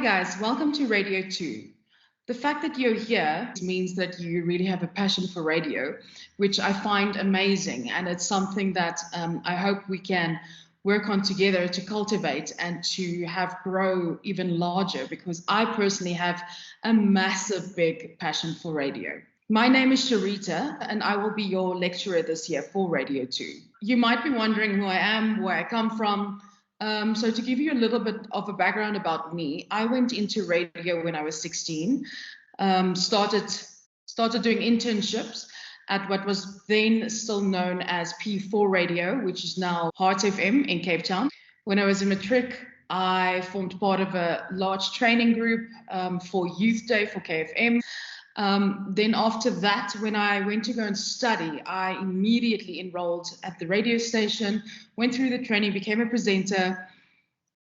Hi guys, welcome to Radio 2. The fact that you're here means that you really have a passion for radio, which I find amazing. And it's something that I hope we can work on together to cultivate and to have grow even larger, because I personally have a massive, big passion for radio. My name is Sharita, and I will be your lecturer this year for Radio 2. You might be wondering who I am, where I come from. So to give you a little bit of a background about me, I went into radio when I was 16, started doing internships at what was then still known as P4 Radio, which is now Heart FM in Cape Town. When I was in matric, I formed part of a large training group for Youth Day for KFM. Then after that, when I went to go and study, I immediately enrolled at the radio station, went through the training, became a presenter,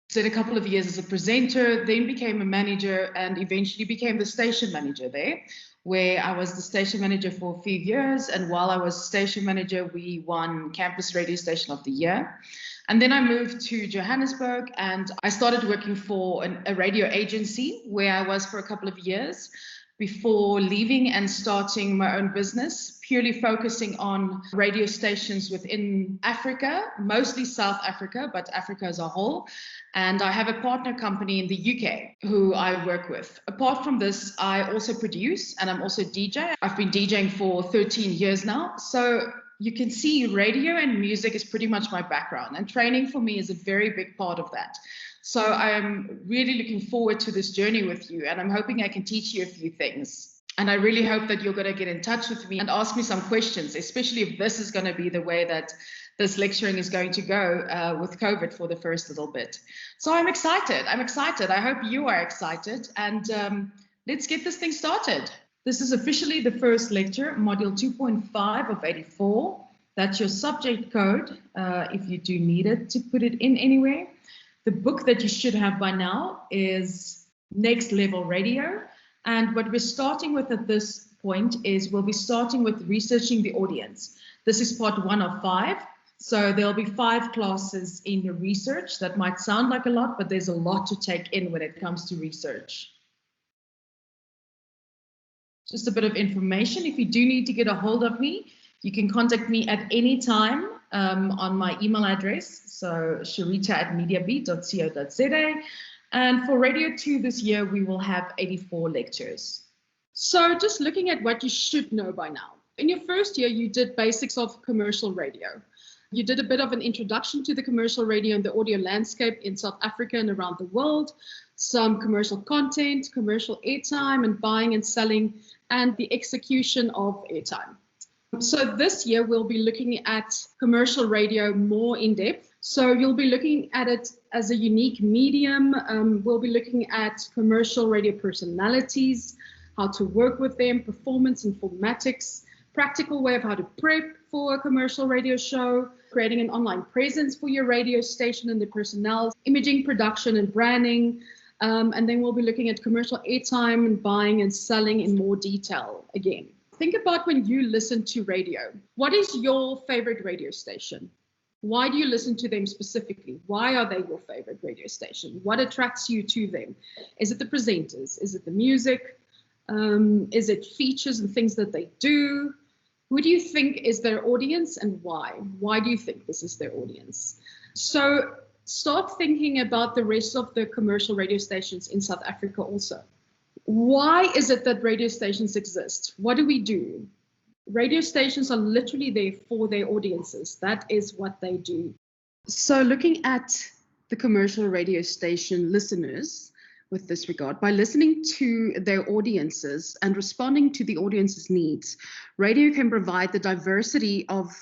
did a couple of years as a presenter, then became a manager, and eventually became the station manager there, where I was the station manager for a few years. And while I was station manager, we won Campus Radio Station of the Year. And then I moved to Johannesburg and I started working for a radio agency where I was for a couple of years, before leaving and starting my own business, purely focusing on radio stations within Africa, mostly South Africa, but Africa as a whole. And I have a partner company in the UK who I work with. Apart from this, I also produce and I'm also DJ. I've been DJing for 13 years now. So you can see radio and music is pretty much my background, and training for me is a very big part of that. So I'm really looking forward to this journey with you, and I'm hoping I can teach you a few things. And I really hope that you're going to get in touch with me and ask me some questions, especially if this is going to be the way that this lecturing is going to go with COVID for the first little bit. So I'm excited. I hope you are excited, and let's get this thing started. This is officially the first lecture, module 2.5 of 84. That's your subject code, if you do need it to put it in anywhere. The book that you should have by now is Next Level Radio. And what we're starting with at this point is we'll be starting with researching the audience. This is part 1 of 5. So there'll be 5 classes in your research. That might sound like a lot, but there's a lot to take in when it comes to research. Just a bit of information. If you do need to get a hold of me, you can contact me at any time on my email address, so sharita@mediabeat.co.za. And for Radio 2 this year, we will have 84 lectures. So just looking at what you should know by now. In your first year, you did basics of commercial radio. You did a bit of an introduction to the commercial radio and the audio landscape in South Africa and around the world, some commercial content, commercial airtime, and buying and selling, and the execution of airtime. So this year, we'll be looking at commercial radio more in depth. So you'll be looking at it as a unique medium. We'll be looking at commercial radio personalities, how to work with them, performance informatics, practical way of how to prep for a commercial radio show, creating an online presence for your radio station and the personnel, imaging, production, and branding. And then we'll be looking at commercial airtime and buying and selling in more detail again. Think about when you listen to radio. What is your favorite radio station? Why do you listen to them specifically? Why are they your favorite radio station? What attracts you to them? Is it the presenters? Is it the music? Is it features and things that they do? Who do you think is their audience and why? Why do you think this is their audience? So start thinking about the rest of the commercial radio stations in South Africa also. Why is it that radio stations exist? What do we do? Radio stations are literally there for their audiences. That is what they do. So looking at the commercial radio station listeners with this regard, by listening to their audiences and responding to the audience's needs, radio can provide the diversity of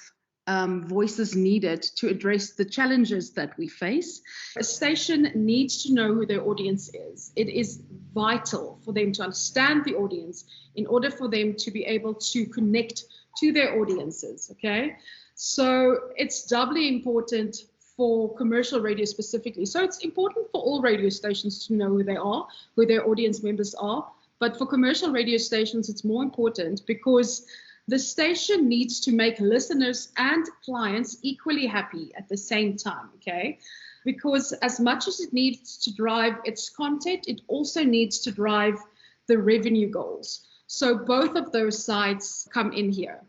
voices needed to address the challenges that we face. A station needs to know who their audience is. It is vital for them to understand the audience in order for them to be able to connect to their audiences, okay? So it's doubly important for commercial radio specifically. So it's important for all radio stations to know who they are, who their audience members are. But for commercial radio stations, it's more important because the station needs to make listeners and clients equally happy at the same time, okay? because as much as it needs to drive its content, it also needs to drive the revenue goals. So both of those sides come in here.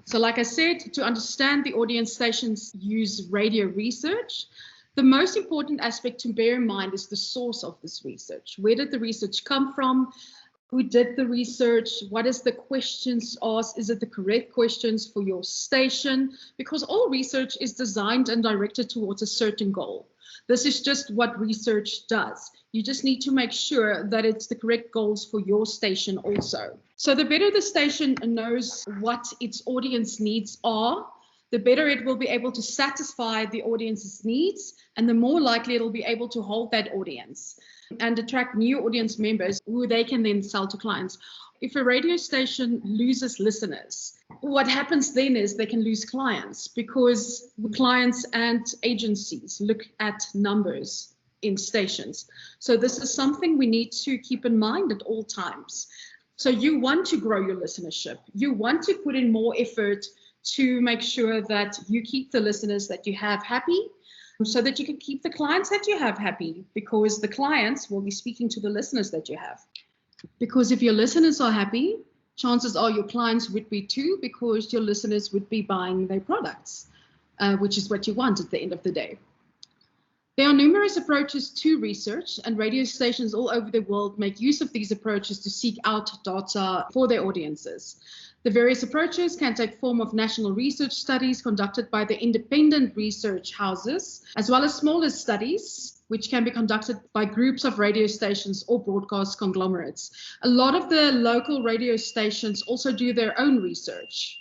So like I said, to understand the audience, stations use radio research. The most important aspect to bear in mind is the source of this research. Where did the research come from? Who did the research? What is the questions asked? Is it the correct questions for your station? Because all research is designed and directed towards a certain goal. This is just what research does. You just need to make sure that it's the correct goals for your station also. So the better the station knows what its audience needs are, the better it will be able to satisfy the audience's needs, and the more likely it'll be able to hold that audience and attract new audience members who they can then sell to clients. If a radio station loses listeners, what happens then is they can lose clients, because clients and agencies look at numbers in stations. So this is something we need to keep in mind at all times. So you want to grow your listenership. You want to put in more effort to make sure that you keep the listeners that you have happy, so that you can keep the clients that you have happy, because the clients will be speaking to the listeners that you have. Because if your listeners are happy, chances are your clients would be too, because your listeners would be buying their products, which is what you want at the end of the day. There are numerous approaches to research, and radio stations all over the world make use of these approaches to seek out data for their audiences. The various approaches can take form of national research studies conducted by the independent research houses, as well as smaller studies, which can be conducted by groups of radio stations or broadcast conglomerates. A lot of the local radio stations also do their own research.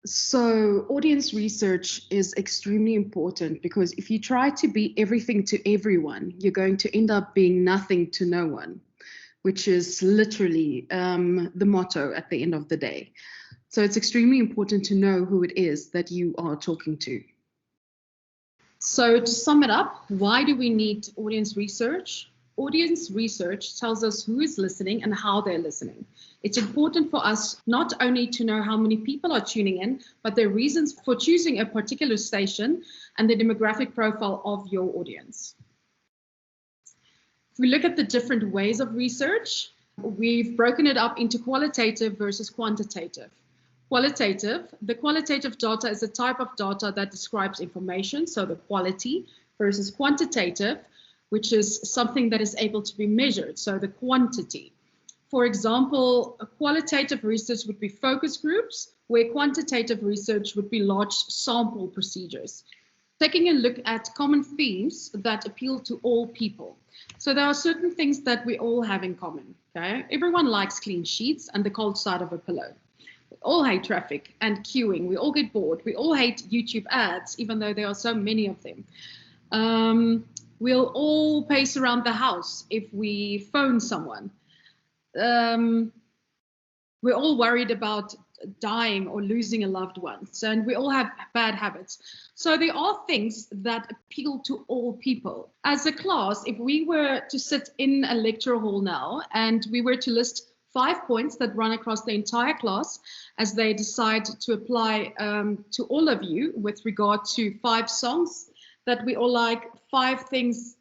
So audience research is extremely important, because if you try to be everything to everyone, you're going to end up being nothing to no one, which is literally the motto at the end of the day. So it's extremely important to know who it is that you are talking to. So to sum it up, why do we need audience research? Audience research tells us who is listening and how they're listening. It's important for us not only to know how many people are tuning in, but their reasons for choosing a particular station and the demographic profile of your audience. If we look at the different ways of research, we've broken it up into qualitative versus quantitative. The qualitative data is a type of data that describes information, so the quality, versus quantitative, which is something that is able to be measured, so the quantity. For example, a qualitative research would be focus groups, where quantitative research would be large sample procedures. Taking a look at common themes that appeal to all people. So there are certain things that we all have in common, okay? Everyone likes clean sheets and the cold side of a pillow. We all hate traffic and queuing. We all get bored. We all hate YouTube ads, even though there are so many of them. We'll all pace around the house if we phone someone. We're all worried about dying or losing a loved one. And we all have bad habits. So there are things that appeal to all people. As a class, if we were to sit in a lecture hall now and we were to list 5 points that run across the entire class as they decide to apply to all of you with regard to 5 songs that we all like, 5 things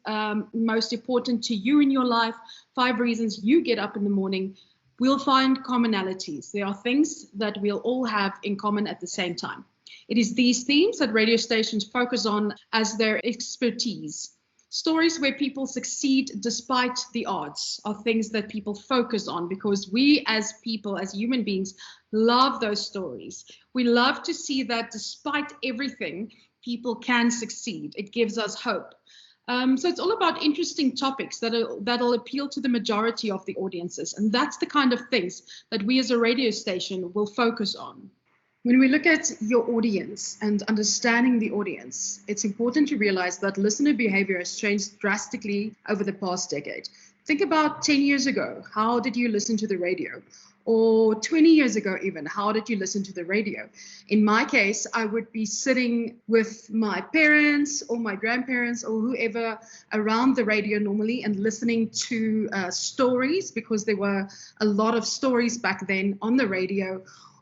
most important to you in your life, 5 reasons you get up in the morning, we'll find commonalities. There are things that we'll all have in common at the same time. It is these themes that radio stations focus on as their expertise. Stories where people succeed despite the odds are things that people focus on, because we as people, as human beings, love those stories. We love to see that despite everything, people can succeed. It gives us hope. So it's all about interesting topics that'll appeal to the majority of the audiences. And that's the kind of things that we as a radio station will focus on. When we look at your audience and understanding the audience, it's important to realize that listener behavior has changed drastically over the past decade. Think about 10 years ago. How did you listen to the radio? Or 20 years ago even, how did you listen to the radio? In my case, I would be sitting with my parents or my grandparents or whoever around the radio normally and listening to stories, because there were a lot of stories back then on the radio,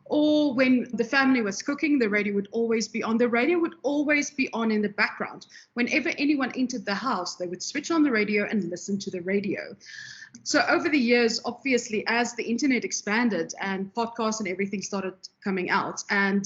Or when the family was cooking, the radio would always be on. The radio would always be on in the background. Whenever anyone entered the house, they would switch on the radio and listen to the radio. So over the years, obviously, as the internet expanded and podcasts and everything started coming out, and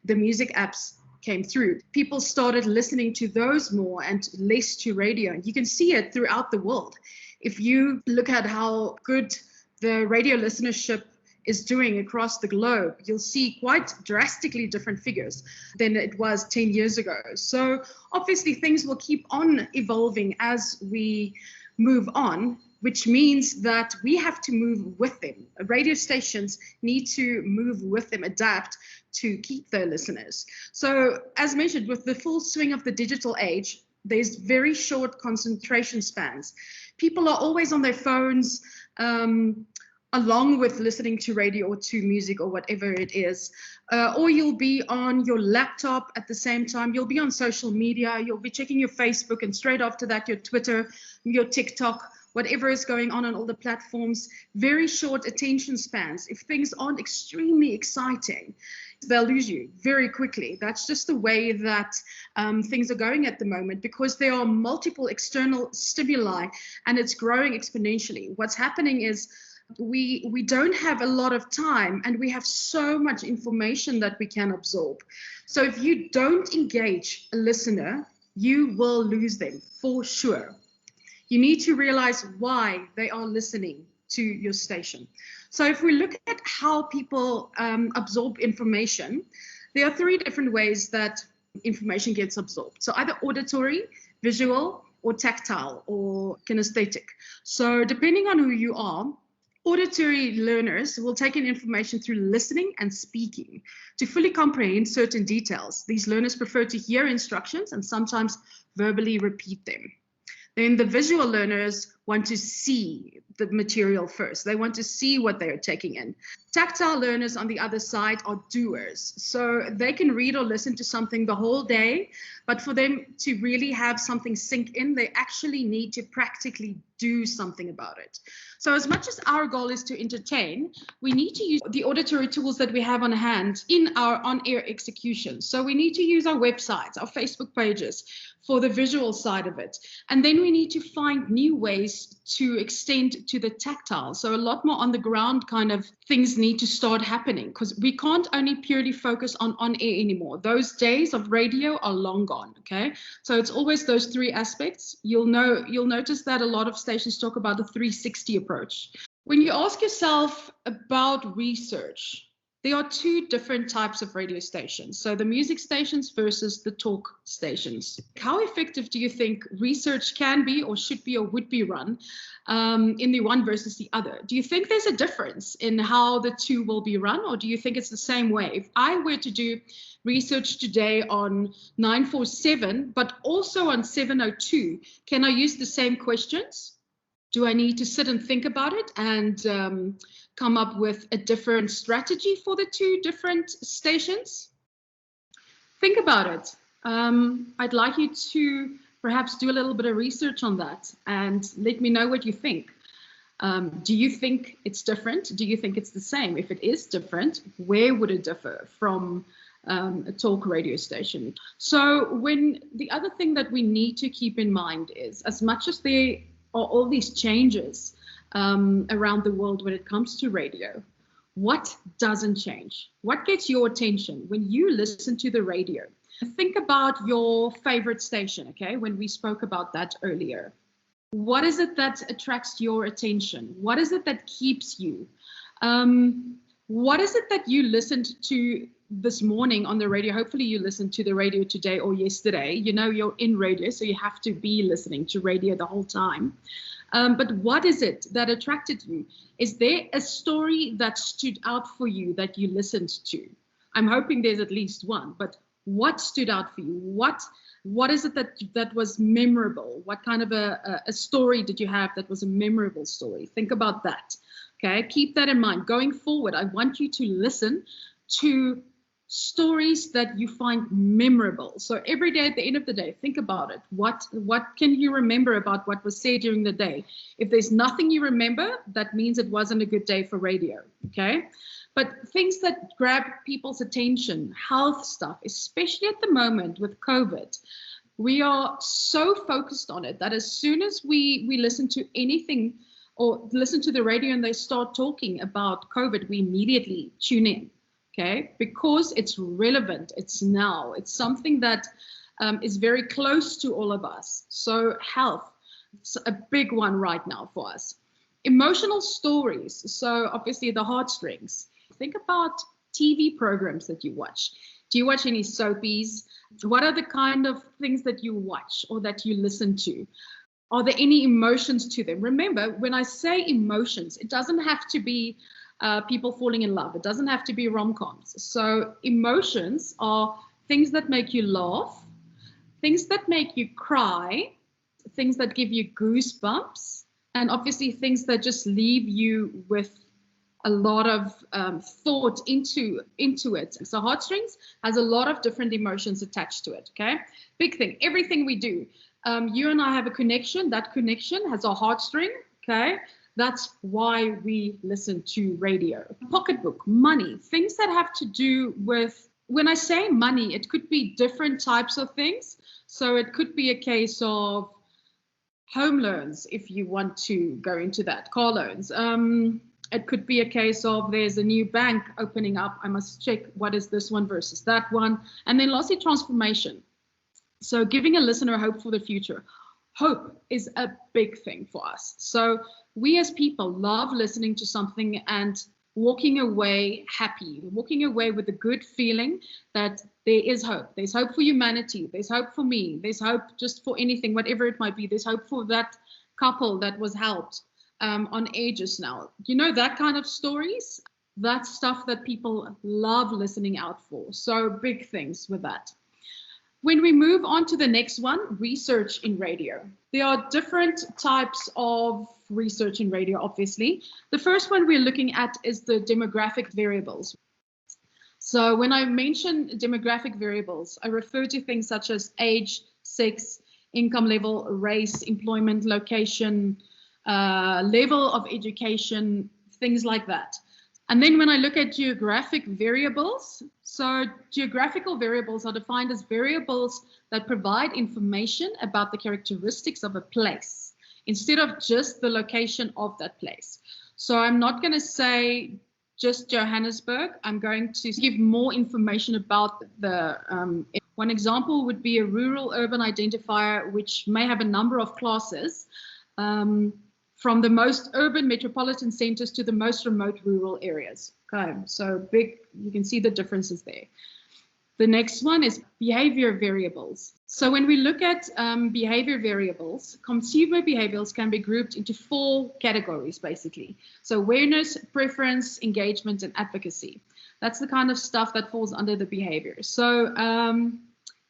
the music apps came through, people started listening to those more and less to radio. You can see it throughout the world. If you look at how good the radio listenership is doing across the globe, you'll see quite drastically different figures than it was 10 years ago. So obviously things will keep on evolving as we move on, which means that we have to move with them. Radio stations need to move with them, adapt to keep their listeners. So as mentioned, with the full swing of the digital age, there's very short concentration spans. People are always on their phones, along with listening to radio or to music or whatever it is. Or you'll be on your laptop at the same time. You'll be on social media. You'll be checking your Facebook, and straight after that, your Twitter, your TikTok, whatever is going on all the platforms. Very short attention spans. If things aren't extremely exciting, they'll lose you very quickly. That's just the way that things are going at the moment, because there are multiple external stimuli and it's growing exponentially. What's happening is we don't have a lot of time, and we have so much information that we can absorb. So if you don't engage a listener, you will lose them for sure. You need to realize why they are listening to your station. So if we look at how people absorb information, there are 3 different ways that information gets absorbed. So either auditory, visual, or tactile, or kinesthetic. So depending on who you are, auditory learners will take in information through listening and speaking. To fully comprehend certain details, these learners prefer to hear instructions and sometimes verbally repeat them. Then the visual learners want to see the material first. They want to see what they are taking in. Tactile learners, on the other side, are doers. So they can read or listen to something the whole day, but for them to really have something sink in, they actually need to practically do something about it. So as much as our goal is to entertain, we need to use the auditory tools that we have on hand in our on-air execution. So we need to use our websites, our Facebook pages for the visual side of it. And then we need to find new ways to extend to the tactile. So a lot more on the ground kind of things need to start happening, because we can't only purely focus on air anymore. Those days of radio are long gone, okay? So it's always those 3 aspects. You'll notice that a lot of stations talk about the 360 approach. When you ask yourself about research, there are 2 different types of radio stations. So the music stations versus the talk stations. How effective do you think research can be, or should be, or would be run in the one versus the other? Do you think there's a difference in how the 2 will be run, or do you think it's the same way? If I were to do research today on 947, but also on 702, can I use the same questions? Do I need to sit and think about it and come up with a different strategy for the 2 different stations? Think about it. I'd like you to perhaps do a little bit of research on that and let me know what you think. Do you think it's different? Do you think it's the same? If it is different, where would it differ from a talk radio station? So the other thing that we need to keep in mind is, as much as there are all these changes around the world when it comes to radio, what doesn't change? What gets your attention when you listen to the radio? Think about your favorite station, okay? When we spoke about that earlier. What is it that attracts your attention? What is it that keeps you? What is it that you listened to this morning on the radio? Hopefully you listened to the radio today or yesterday. You know, you're in radio, so you have to be listening to radio the whole time. But what is it that attracted you? Is there a story that stood out for you that you listened to? I'm hoping there's at least one, but what stood out for you? What is it that was memorable? What kind of a story did you have that was a memorable story? Think about that. Okay, keep that in mind. Going forward, I want you to listen to stories that you find memorable. So every day at the end of the day, think about it. What can you remember about what was said during the day? If there's nothing you remember, that means it wasn't a good day for radio. Okay, But things that grab people's attention, health stuff, especially at the moment with COVID, we are so focused on it that as soon as we listen to anything or listen to the radio and they start talking about COVID, we immediately tune in, okay? Because it's relevant, it's now, it's something that is very close to all of us. So health, it's a big one right now for us. Emotional stories, so obviously the heartstrings. Think about TV programs that you watch. Do you watch any soapies? What are the kind of things that you watch or that you listen to? Are there any emotions to them? Remember, when I say emotions, it doesn't have to be people falling in love. It doesn't have to be rom-coms. So emotions are things that make you laugh, things that make you cry, things that give you goosebumps, and obviously things that just leave you with a lot of thought into it. So heartstrings has a lot of different emotions attached to it, okay? Big thing, everything we do. You and I have a connection. That connection has a heartstring, okay? That's why we listen to radio. Pocketbook, money, things that have to do with, when I say money, it could be different types of things. So it could be a case of home loans, if you want to go into that, car loans. It could be a case of there's a new bank opening up. I must check what is this one versus that one. And then lastly, transformation. So giving a listener hope for the future. Hope is a big thing for us. So we as people love listening to something and walking away happy, walking away with a good feeling that there is hope. There's hope for humanity. There's hope for me. There's hope just for anything, whatever it might be. There's hope for that couple that was helped on ages now. You know, that kind of stories, that's stuff that people love listening out for. So big things with that. When we move on to the next one, research in radio. There are different types of research in radio, obviously. The first one we're looking at is the demographic variables. So when I mention demographic variables, I refer to things such as age, sex, income level, race, employment, location, level of education, things like that. And then when I look at geographic variables, so geographical variables are defined as variables that provide information about the characteristics of a place instead of just the location of that place. So I'm not going to say just Johannesburg. I'm going to give more information about the one example would be a rural urban identifier, which may have a number of classes. From the most urban metropolitan centers to the most remote rural areas. Okay, so big, you can see the differences there. The next one is behavior variables. So when we look at behavior variables, consumer behaviors can be grouped into 4 categories, basically. So awareness, preference, engagement, and advocacy. That's the kind of stuff that falls under the behavior. So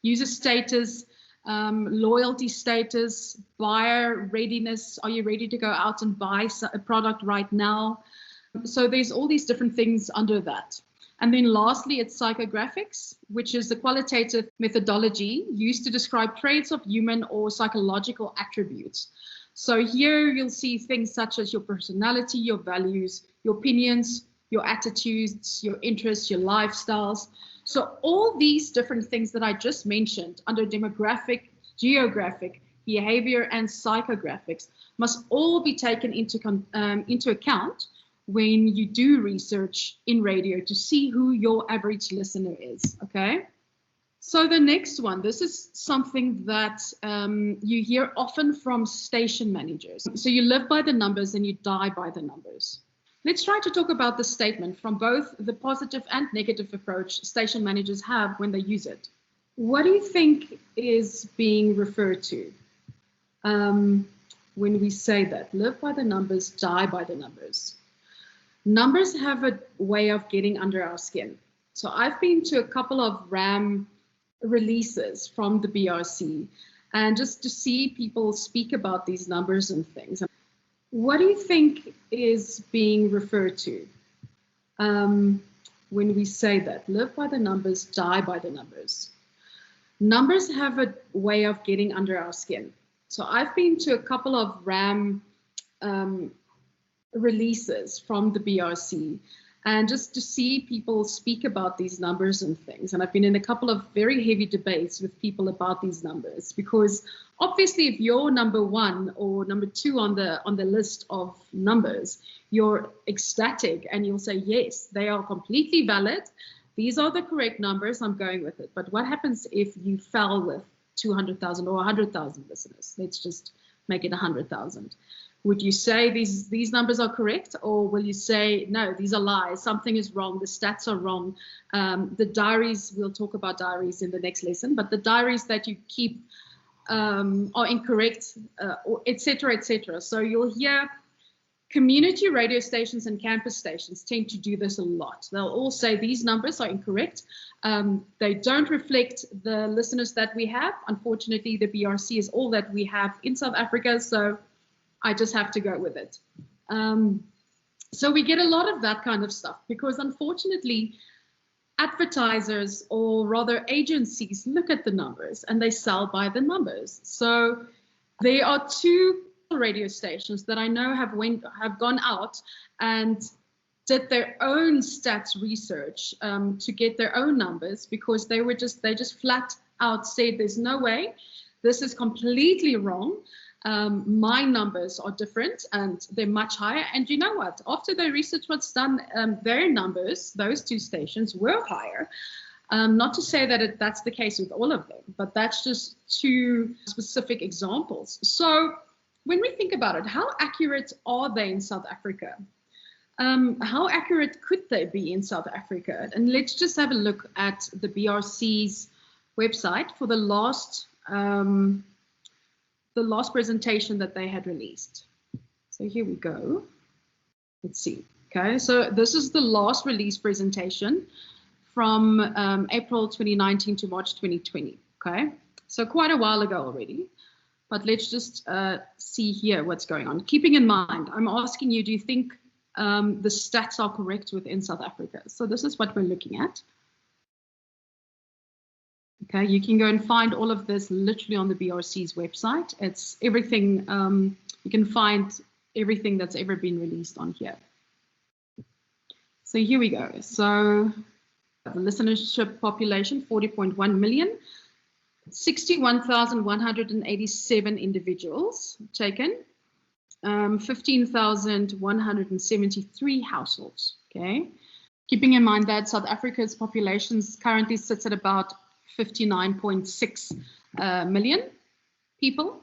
user status, loyalty status, buyer readiness. Are you ready to go out and buy a product right now? So there's all these different things under that. And then lastly, it's psychographics, which is the qualitative methodology used to describe traits of human or psychological attributes. So here you'll see things such as your personality, your values, your opinions, your attitudes, your interests, your lifestyles. So all these different things that I just mentioned under demographic, geographic, behavior, and psychographics must all be taken into account when you do research in radio to see who your average listener is, okay? So the next one, this is something that you hear often from station managers. So you live by the numbers and you die by the numbers. Let's try to talk about the statement from both the positive and negative approach station managers have when they use it. What do you think is being referred to when we say that? Live by the numbers, die by the numbers. Numbers have a way of getting under our skin. So I've been to a couple of RAM releases from the BRC and just to see people speak about these numbers and things. What do you think is being referred to when we say that? Live by the numbers, die by the numbers. Numbers have a way of getting under our skin. So I've been to a couple of RAM releases from the BRC and just to see people speak about these numbers and things. And I've been in a couple of very heavy debates with people about these numbers, because obviously if you're number one or number two on the list of numbers, you're ecstatic and you'll say, yes, they are completely valid. These are the correct numbers. I'm going with it. But what happens if you fell with 200,000 or 100,000 listeners? Let's just make it 100,000. Would you say these numbers are correct, or will you say, no, these are lies, something is wrong, the stats are wrong? The diaries, we'll talk about diaries in the next lesson, but the diaries that you keep are incorrect, et cetera, et cetera. So you'll hear community radio stations and campus stations tend to do this a lot. They'll all say these numbers are incorrect. They don't reflect the listeners that we have. Unfortunately, the BRC is all that we have in South Africa, so I just have to go with it. So we get a lot of that kind of stuff because unfortunately, advertisers, or rather agencies, look at the numbers and they sell by the numbers. So there are two radio stations that I know have gone out and did their own stats research to get their own numbers, because they just flat out said there's no way, this is completely wrong. My numbers are different and they're much higher. And you know what? After the research was done, their numbers, those two stations, were higher. Not to say that that's the case with all of them, but that's just two specific examples. So when we think about it, how accurate are they in South Africa? How accurate could they be in South Africa? And let's just have a look at the BRC's website for the last presentation that they had released. So here we go. Let's see. Okay, so this is the last release presentation from April 2019 to March 2020. Okay, so quite a while ago already. But let's just see here what's going on. Keeping in mind, I'm asking you, do you think the stats are correct within South Africa? So this is what we're looking at. Okay, you can go and find all of this literally on the BRC's website. It's everything, you can find everything that's ever been released on here. So here we go. So the listenership population, 40.1 million, 61,187 individuals taken, 15,173 households, okay? Keeping in mind that South Africa's population currently sits at about 59.6 million people.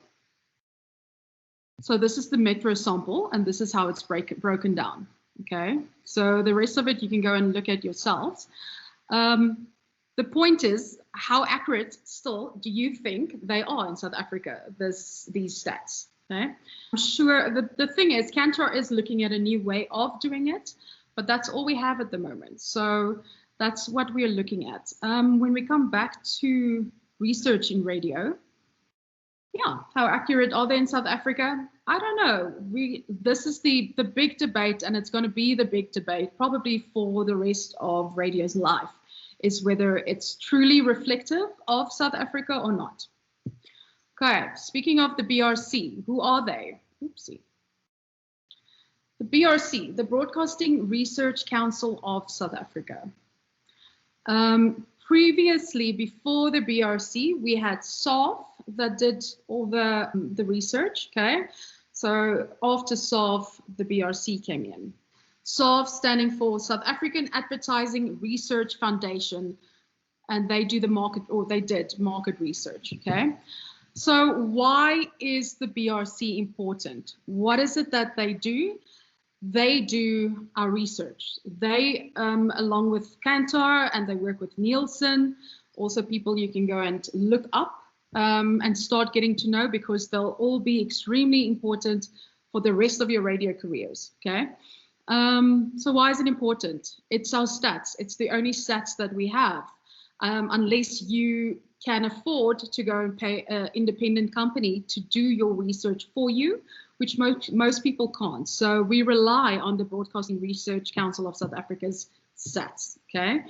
So this is the metro sample, and this is how it's broken down, okay? So the rest of it you can go and look at yourselves. The point is, how accurate still do you think they are in South Africa, these stats, okay? I'm sure the thing is, Kantar is looking at a new way of doing it, but that's all we have at the moment. So that's what we're looking at. When we come back to research in radio, yeah, how accurate are they in South Africa? I don't know. This is the big debate, and it's going to be the big debate probably for the rest of radio's life, is whether it's truly reflective of South Africa or not. Okay, speaking of the BRC, who are they? Oopsie. The BRC, the Broadcasting Research Council of South Africa. Previously, before the BRC, we had SARF that did all the research, okay? So after SARF, the BRC came in. SARF standing for South African Advertising Research Foundation, and they do the market, or they did market research, okay? So why is the BRC important? What is it that they do? They do our research. They, along with Kantar, and they work with Nielsen, also people you can go and look up and start getting to know, because they'll all be extremely important for the rest of your radio careers, okay? So why is it important? It's our stats. It's the only stats that we have. Unless you can afford to go and pay an independent company to do your research for you, which most people can't. So we rely on the Broadcasting Research Council of South Africa's stats, okay?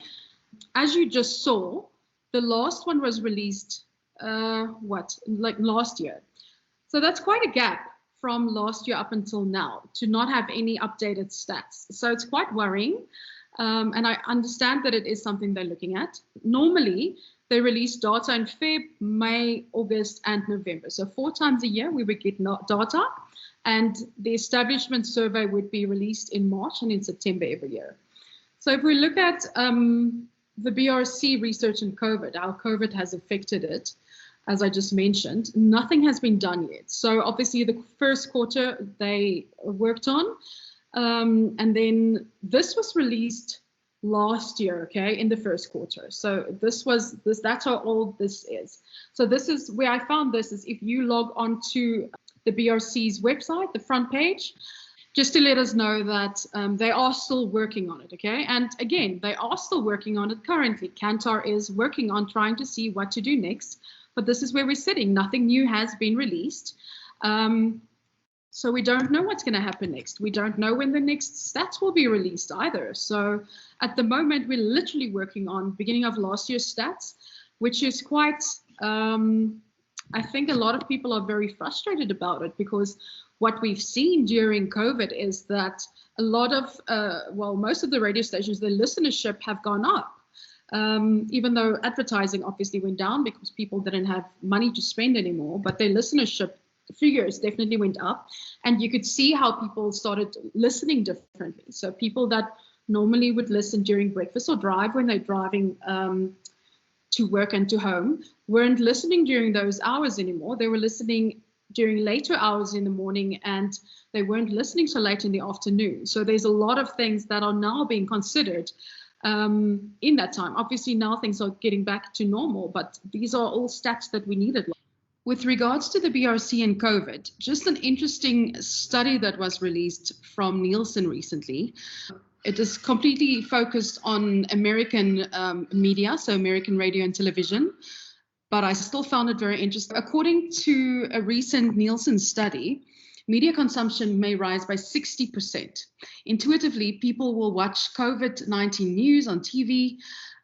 As you just saw, the last one was released, last year. So that's quite a gap from last year up until now to not have any updated stats. So it's quite worrying. And I understand that it is something they're looking at. Normally, they release data in Feb, May, August, and November. So 4 times a year, we would get data. And the establishment survey would be released in March and in September every year. So if we look at the BRC research in COVID, how COVID has affected it, as I just mentioned, nothing has been done yet. So obviously the first quarter they worked on, and then this was released last year, okay, in the first quarter. So that's how old this is. So this is where I found this is if you log on to the BRC's website, the front page, just to let us know that they are still working on it, okay? And again, they are still working on it currently. Kantar is working on trying to see what to do next, but this is where we're sitting. Nothing new has been released. So we don't know what's going to happen next. We don't know when the next stats will be released either. So at the moment, we're literally working on beginning of last year's stats, which is quite, I think a lot of people are very frustrated about it because what we've seen during COVID is that a lot of, most of the radio stations, their listenership have gone up. Even though advertising obviously went down because people didn't have money to spend anymore, but their listenership figures definitely went up, and you could see how people started listening differently. So people that normally would listen during breakfast or drive when they're driving to work and to home weren't listening during those hours anymore. They were listening during later hours in the morning, and they weren't listening so late in the afternoon. So there's a lot of things that are now being considered in that time. Obviously now things are getting back to normal, but these are all stats that we needed. With regards to the BRC and COVID, just an interesting study that was released from Nielsen recently. It is completely focused on American media, so American radio and television, but I still found it very interesting. According to a recent Nielsen study, media consumption may rise by 60%. Intuitively, people will watch COVID-19 news on TV,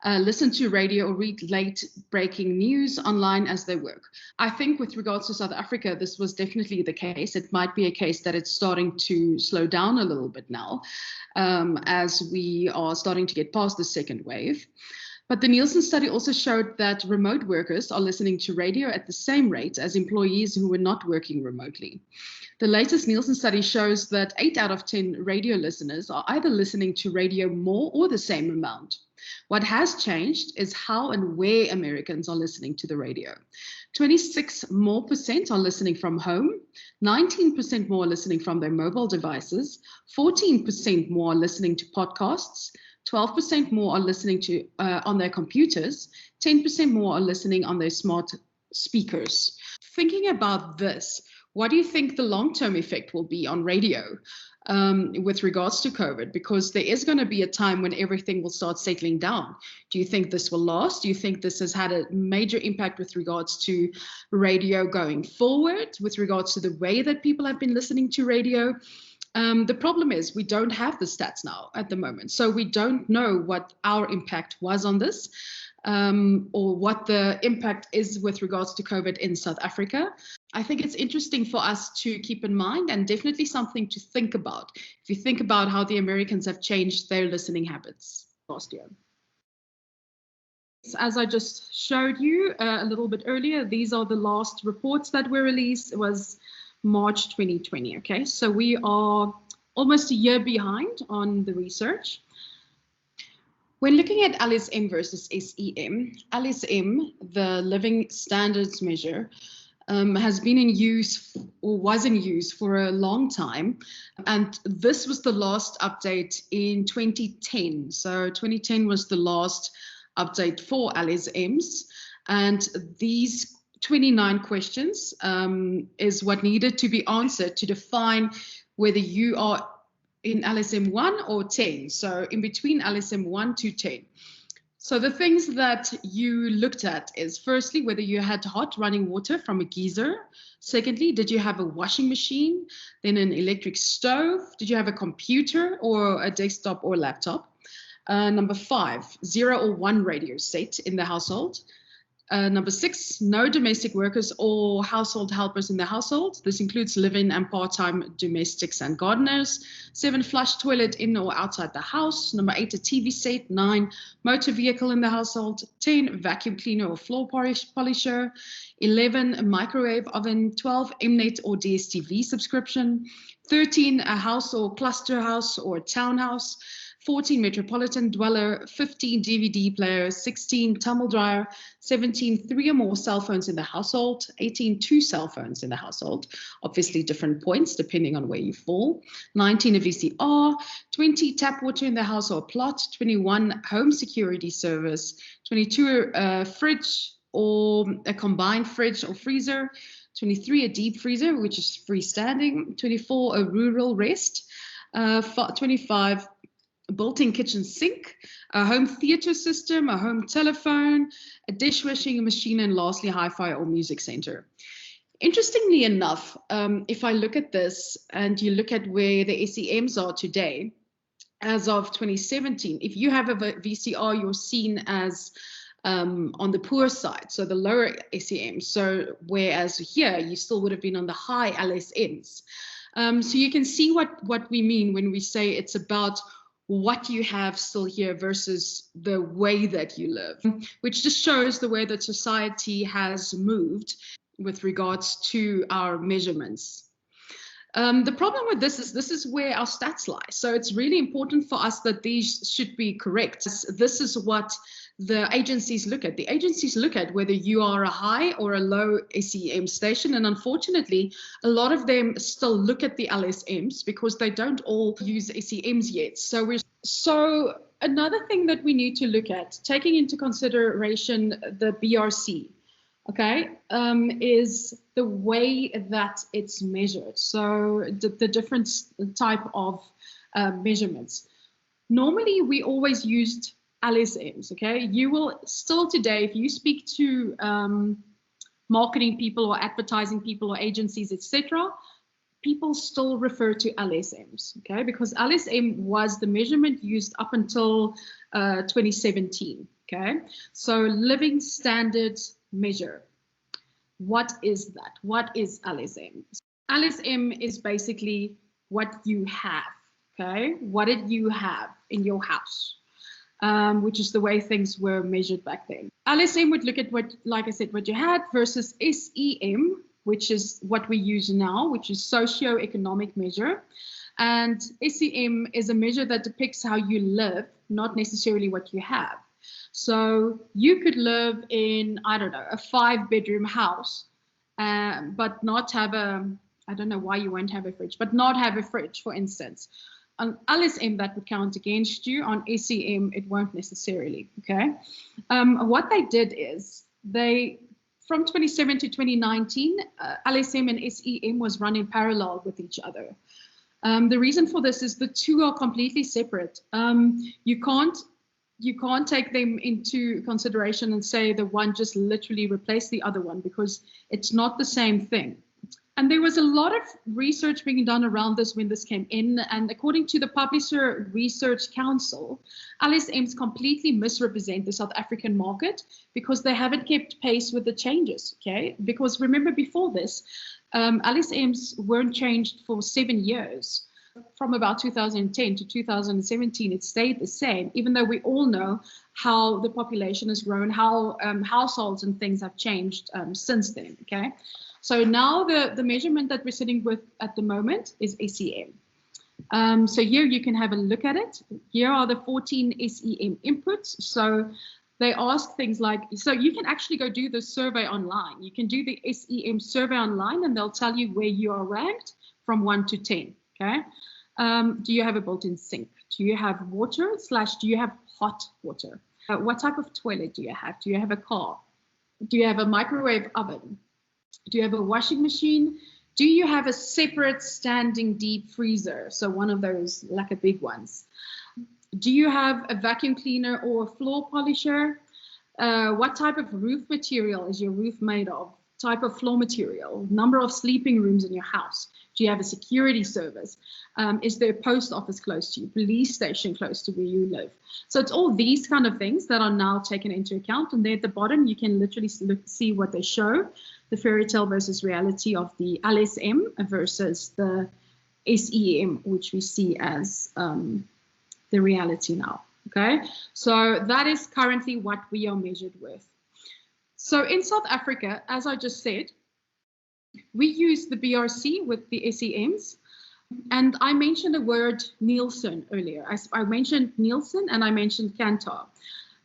listen to radio or read late breaking news online as they work. I think with regards to South Africa, this was definitely the case. It might be a case that it's starting to slow down a little bit now as we are starting to get past the second wave. But the Nielsen study also showed that remote workers are listening to radio at the same rate as employees who were not working remotely. The latest Nielsen study shows that 8 out of 10 radio listeners are either listening to radio more or the same amount. What has changed is how and where Americans are listening to the radio. 26% more are listening from home, 19% more are listening from their mobile devices, 14% more are listening to podcasts, 12% more are listening to on their computers, 10% more are listening on their smart speakers. Thinking about this, what do you think the long-term effect will be on radio with regards to COVID? Because there is going to be a time when everything will start settling down. Do you think this will last? Do you think this has had a major impact with regards to radio going forward, with regards to the way that people have been listening to radio? The problem is we don't have the stats now at the moment. So we don't know what our impact was on this or what the impact is with regards to COVID in South Africa. I think it's interesting for us to keep in mind and definitely something to think about. If you think about how the Americans have changed their listening habits last year. As I just showed you a little bit earlier, these are the last reports that were released. It was March 2020, okay? So we are almost a year behind on the research. When looking at LSM versus SEM, LSM, the Living Standards Measure, has been in use or was in use for a long time. And this was the last update in 2010. So 2010 was the last update for LSMs. And these 29 questions is what needed to be answered to define whether you are in LSM 1 or 10. So in between LSM 1 to 10. So the things that you looked at is firstly, whether you had hot running water from a geyser. Secondly, did you have a washing machine? Then an electric stove? Did you have a computer or a desktop or laptop? Number 5, 0 or 1 radio set in the household. Number 6, no domestic workers or household helpers in the household. This includes live-in and part-time domestics and gardeners. 7, flush toilet in or outside the house. Number 8, a TV set. 9, motor vehicle in the household. 10, vacuum cleaner or floor polisher. 11, a microwave oven. 12, Mnet or DSTV subscription. 13, a house or cluster house or townhouse. 14, metropolitan dweller. 15, DVD player. 16, tumble dryer. 17, 3 or more cell phones in the household. 18, 2 cell phones in the household. Obviously different points depending on where you fall. 19, a VCR. 20, tap water in the house or plot. 21, home security service. 22, a fridge or a combined fridge or freezer. 23, a deep freezer, which is freestanding. 24, a rural rest. 25, a built-in kitchen sink, a home theater system, a home telephone, a dishwashing machine, and lastly, hi-fi or music center. Interestingly enough, if I look at this and you look at where the SEMs are today, as of 2017, if you have a VCR, you're seen as on the poor side, so the lower SEM. So whereas here, you still would have been on the high LSMs. So you can see what we mean when we say it's about what you have still here versus the way that you live, which just shows the way that society has moved with regards to our measurements. The problem with this is where our stats lie. So it's really important for us that these should be correct. This is what the agencies look at. The agencies look at whether you are a high or a low SEM station. And unfortunately, a lot of them still look at the LSMs because they don't all use SEMs yet. So another thing that we need to look at, taking into consideration the BRC, okay, is the way that it's measured. So the different type of measurements. Normally, we always used LSMs, okay? You will still today, if you speak to marketing people or advertising people or agencies, etc., people still refer to LSMs, okay? Because LSM was the measurement used up until 2017, okay? So living standard measure. What is that? What is LSM? LSM is basically what you have, okay? What did you have in your house? Which is the way things were measured back then. LSM would look at what, like I said, what you had versus SEM, which is what we use now, which is socio-economic measure. And SEM is a measure that depicts how you live, not necessarily what you have. So you could live in, I don't know, a 5-bedroom house, but not have I don't know why you won't have a fridge, but not have a fridge, for instance. On LSM, that would count against you. On SEM, it won't necessarily, okay? What they did is from 2017 to 2019, LSM and SEM was running parallel with each other. The reason for this is the two are completely separate. You can't take them into consideration and say the one just literally replaced the other one, because it's not the same thing. And there was a lot of research being done around this when this came in. And according to the Publisher Research Council, LSMs completely misrepresent the South African market because they haven't kept pace with the changes, okay? Because remember before this, LSMs weren't changed for 7 years. From about 2010 to 2017, it stayed the same, even though we all know how the population has grown, how households and things have changed since then, okay? So now the measurement that we're sitting with at the moment is SEM. So here you can have a look at it. Here are the 14 SEM inputs. So they ask things like, so you can actually go do the survey online. You can do the SEM survey online and they'll tell you where you are ranked from 1 to 10, okay? Do you have a built-in sink? Do you have water / do you have hot water? What type of toilet do you have? Do you have a car? Do you have a microwave oven? Do you have a washing machine? Do you have a separate standing deep freezer? So one of those, like a big ones. Do you have a vacuum cleaner or a floor polisher? What type of roof material is your roof made of? type of floor material, number of sleeping rooms in your house. Do you have a security service? Is there a post office close to you, police station close to where you live? So it's all these kind of things that are now taken into account. And there at the bottom, you can literally see what they show, the fairy tale versus reality of the LSM versus the SEM, which we see as the reality now. Okay, so that is currently what we are measured with. So in South Africa, as I just said, we use the BRC with the SEMs. And I mentioned the word Nielsen earlier. I mentioned Nielsen and I mentioned Kantar.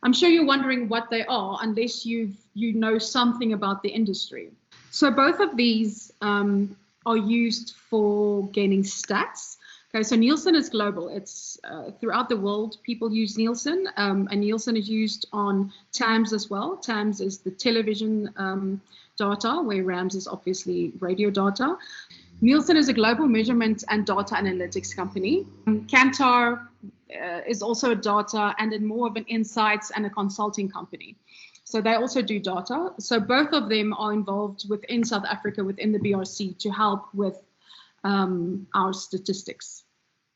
I'm sure you're wondering what they are unless you know something about the industry. So both of these are used for gaining stats. Okay, so Nielsen is global. It's throughout the world, people use Nielsen, and Nielsen is used on TAMS as well. TAMS is the television data, where RAMS is obviously radio data. Nielsen is a global measurement and data analytics company. Kantar is also a data and more of an insights and a consulting company. So they also do data. So both of them are involved within South Africa, within the BRC, to help with our statistics.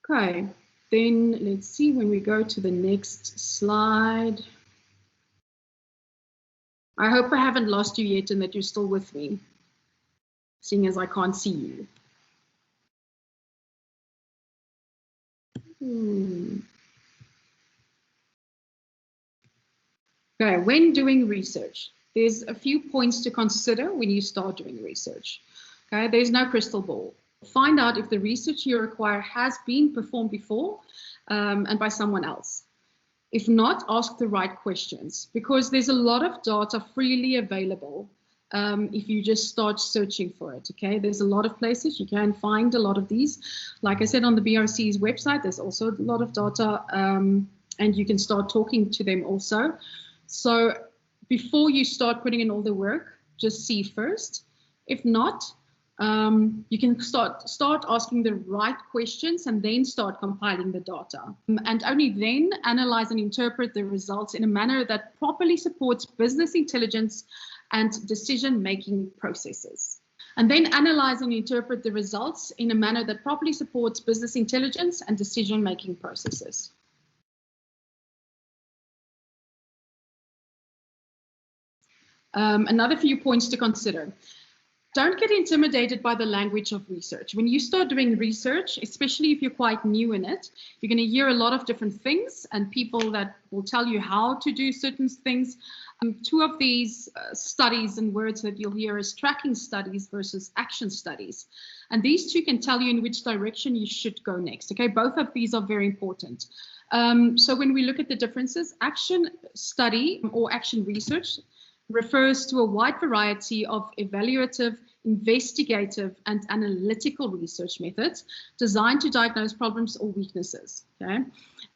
Okay, then let's see when we go to the next slide. I hope I haven't lost you yet and that you're still with me, seeing as I can't see you. Okay, when doing research, there's a few points to consider when you start doing research. Okay, there's no crystal ball. Find out if the research you require has been performed before and by someone else. If not, ask the right questions, because there's a lot of data freely available if you just start searching for it. Okay, there's a lot of places you can find a lot of these. Like I said, on the BRC's website, there's also a lot of data, and you can start talking to them also. So before you start putting in all the work, just see first. If not, you can start asking the right questions and then start compiling the data. And only then analyze and interpret the results in a manner that properly supports business intelligence and decision-making processes. And then analyze and interpret the results in a manner that properly supports business intelligence and decision-making processes. Another few points to consider. Don't get intimidated by the language of research. When you start doing research, especially if you're quite new in it, you're going to hear a lot of different things and people that will tell you how to do certain things. Two of these studies and words that you'll hear is tracking studies versus action studies. And these two can tell you in which direction you should go next. Okay, both of these are very important. So when we look at the differences, action study or action research refers to a wide variety of evaluative, investigative, and analytical research methods designed to diagnose problems or weaknesses. Okay,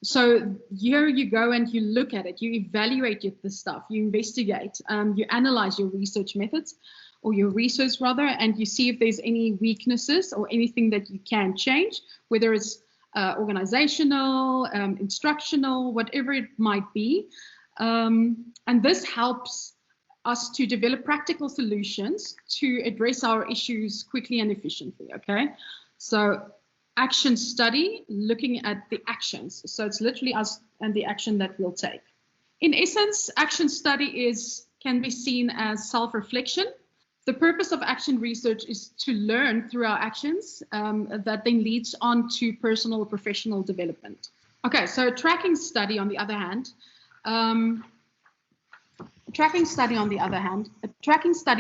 so here you go and you look at it, you evaluate the stuff, you investigate, you analyze your research methods, or your research rather, and you see if there's any weaknesses or anything that you can change, whether it's organizational, instructional, whatever it might be. And this helps us to develop practical solutions to address our issues quickly and efficiently. Okay, so action study, looking at the actions. So it's literally us and the action that we'll take. In essence, action study can be seen as self-reflection. The purpose of action research is to learn through our actions that then leads on to personal or professional development. Okay, so tracking study on the other hand, a tracking study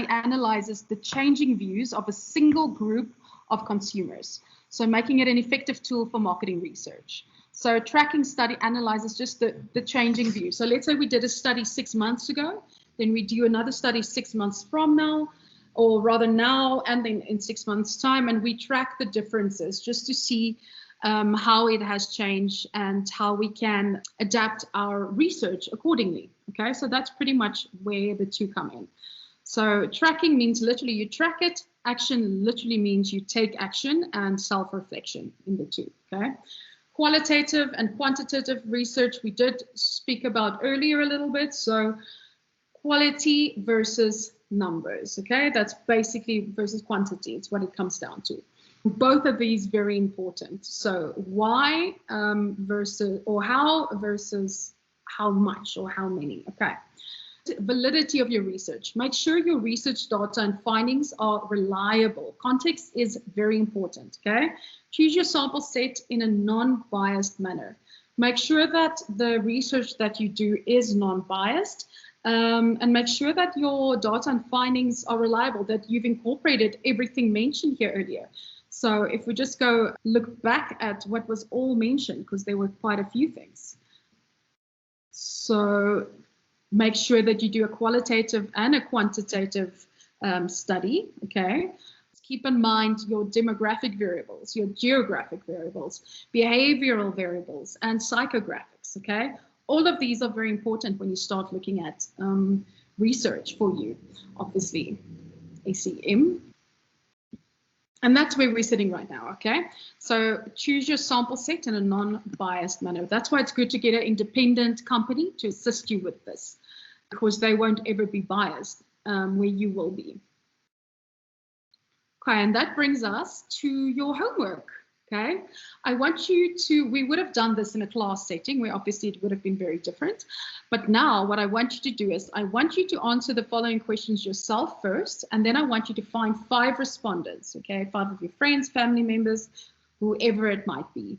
analyzes the changing views of a single group of consumers, so making it an effective tool for marketing research. So a tracking study analyzes just the changing views. So let's say we did a study 6 months ago, then we do another study 6 months from now, or rather now and then in 6 months' time, and we track the differences just to see how it has changed and how we can adapt our research accordingly. Okay, so that's pretty much where the two come in. So tracking means literally you track it. Action literally means you take action, and self-reflection in the two. Okay, qualitative and quantitative research we did speak about earlier a little bit. So quality versus numbers, okay? That's basically versus quantity. It's what it comes down to. Both of these very important. So why versus, or how versus how much or how many, okay? Validity of your research. Make sure your research data and findings are reliable. Context is very important, okay? Choose your sample set in a non-biased manner. Make sure that the research that you do is non-biased, and make sure that your data and findings are reliable, that you've incorporated everything mentioned here earlier. So if we just go look back at what was all mentioned, because there were quite a few things. So make sure that you do a qualitative and a quantitative study, okay? Keep in mind your demographic variables, your geographic variables, behavioral variables, and psychographics, okay? All of these are very important when you start looking at research for you, obviously, ACM. And that's where we're sitting right now, okay? So choose your sample set in a non-biased manner. That's why it's good to get an independent company to assist you with this, because they won't ever be biased where you will be. Okay, and that brings us to your homework, okay? I want you to, we would have done this in a class setting where obviously it would have been very different. But now what I want you to do is I want you to answer the following questions yourself first, and then I want you to find 5 respondents, okay? 5 of your friends, family members, whoever it might be.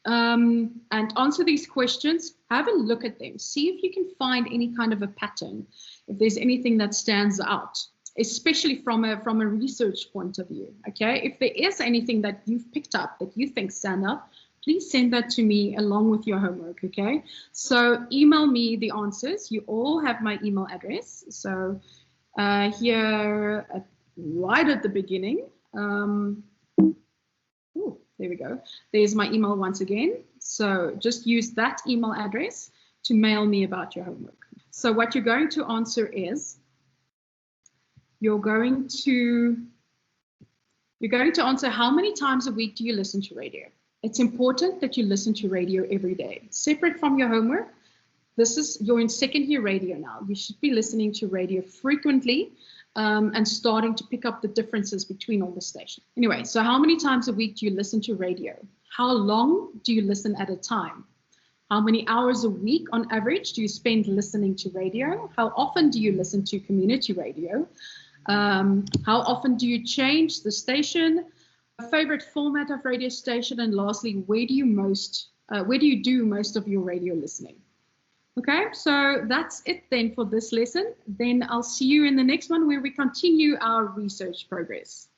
And answer these questions, have a look at them, see if you can find any kind of a pattern, if there's anything that stands out, especially from a research point of view, okay? If there is anything that you've picked up that you think stand out, please send that to me along with your homework, okay? So email me the answers. You all have my email address. So here, right at the beginning, there we go. There's my email once again. So just use that email address to mail me about your homework. So what you're going to answer is, you're going to answer how many times a week do you listen to radio? It's important that you listen to radio every day. Separate from your homework, you're in second year radio now. You should be listening to radio frequently and starting to pick up the differences between all the stations. Anyway, so how many times a week do you listen to radio? How long do you listen at a time? How many hours a week on average do you spend listening to radio? How often do you listen to community radio? How often do you change the station? Favorite format of radio station? And lastly, where do you do most of your radio listening? Okay, so that's it then for this lesson. Then I'll see you in the next one where we continue our research progress.